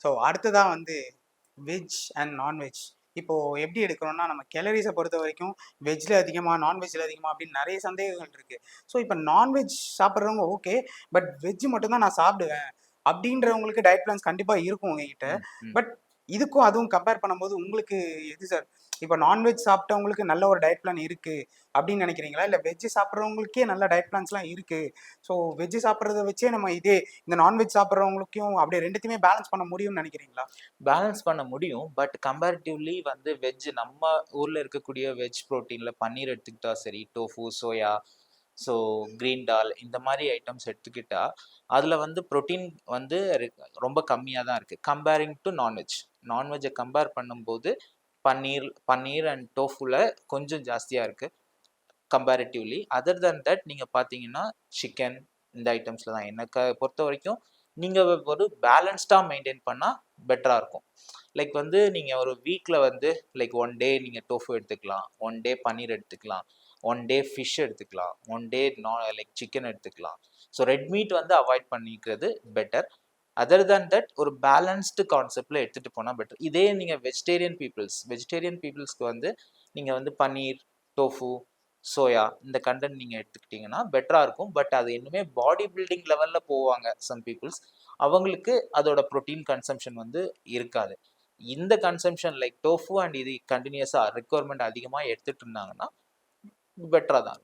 So அடுத்ததா வந்து veg and non veg. இப்போ எப்படி எடுக்கிறோம்னா, நம்ம கேலரிஸ பொறுத்தவரைக்கும் வெஜ்ல அதிகமா, நான்வெஜ்ல அதிகமா அப்படின்னு நெறைய சந்தேகங்கள் இருக்கு. ஸோ இப்ப நான்வெஜ் சாப்பிடுறவங்க ஓகே. பட் வெஜ் மட்டும் தான் நான் சாப்பிடுவேன். அப்படின்றவங்களுக்கு டயட் பிளான்ஸ் கண்டிப்பா இருக்கும் உங்ககிட்ட. ம், ம். பட் இதுக்கும் அதுவும் கம்பேர் பண்ணும்போது உங்களுக்கு எது சார்? இப்ப நான்வெஜ் சாப்பிட்டவங்களுக்கு நல்ல ஒரு டயட் பிளான் இருக்கு அப்படின்னு நினைக்கிறீங்களா? இல்ல வெஜ் சாப்பிடுறவங்களுக்கே நல்ல டயட் பிளான்ஸ்லாம் இருக்கு. ஸோ வெஜ் சாப்பிடுறத வச்சே நம்ம இந்த நான்வெஜ் சாப்பிடுறவங்களுக்கும் அப்படியே 2த்தையுமே பேலன்ஸ் பண்ண முடியும்னு நினைக்கிறீங்களா? பேலன்ஸ் பண்ண முடியும். பட் கம்பேரிட்டிவ்லி வந்து வெஜ் நம்ம ஊர்ல இருக்கக்கூடிய வெஜ் புரோட்டீன்ல பன்னீர் எடுத்துக்கிட்டா சரி, டோஃபு, சோயா, ஸோ கிரீன் டால் இந்த மாரி ஐட்டம்ஸ் எடுத்துக்கிட்டா, அதுல வந்து புரோட்டீன் வந்து ரொம்ப கம்மியா தான் இருக்கு. Comparing to non veg. நான்வெஜ்ஜ கம்பேர் பண்ணும்போது பன்னீர் பன்னீர் அண்ட் டோஃபுல கொஞ்சம் ஜாஸ்தியா இருக்கு. கம்பேரிட்டிவ்லி. அதர் தேன் தட் நீங்க பார்த்தீங்கன்னா, சிக்கன் இந்த ஐட்டம்ஸ்ல தான். எனக்கு பொறுத்தவரைக்கும், நீங்க ஒரு பேலன்ஸ்டா மெயின்டெயின் பண்ணா பெட்டரா இருக்கும். லைக் வந்து நீங்க ஒரு வீக்ல வந்து லைக் 1 டே நீங்க டோஃபு எடுத்துக்கலாம். 1 டே பன்னீர் எடுத்துக்கலாம். 1 டே ஃபிஷ் எடுத்துக்கலாம். 1 டே லைக் சிக்கன் எடுத்துக்கலாம். ஸோ ரெட் மீட் வந்து அவாய்ட் பண்ணிக்கிறது பெட்டர். அதர் தேன் தட் ஒரு பேலன்ஸ்டு கான்செப்ட்ல எடுத்துட்டு போனா பெட்டர். இதே நீங்க வெஜிடேரியன் பீப்பிள்ஸ்க்கு வந்து நீங்க வந்து பன்னீர், டோஃபு, சோயா இந்த கண்டென்ட் நீங்க எடுத்துக்கிட்டீங்கன்னா பெட்டரா இருக்கும். பட் அது இன்னுமே பாடி பில்டிங் லெவல்ல போவாங்க சம் பீப்பிள்ஸ். அவங்களுக்கு அதோட புரோட்டீன் கன்சம்ப்ஷன் வந்து இருக்காது. இந்த கன்சம்ப்ஷன் லைக் டோஃபு அண்ட் இது கன்டினியூஸா ரெக்யர்மெண்ட் அதிகமா எடுத்துட்டு இருந்தாங்கன்னா பெட்டரா தான் இருக்கும்.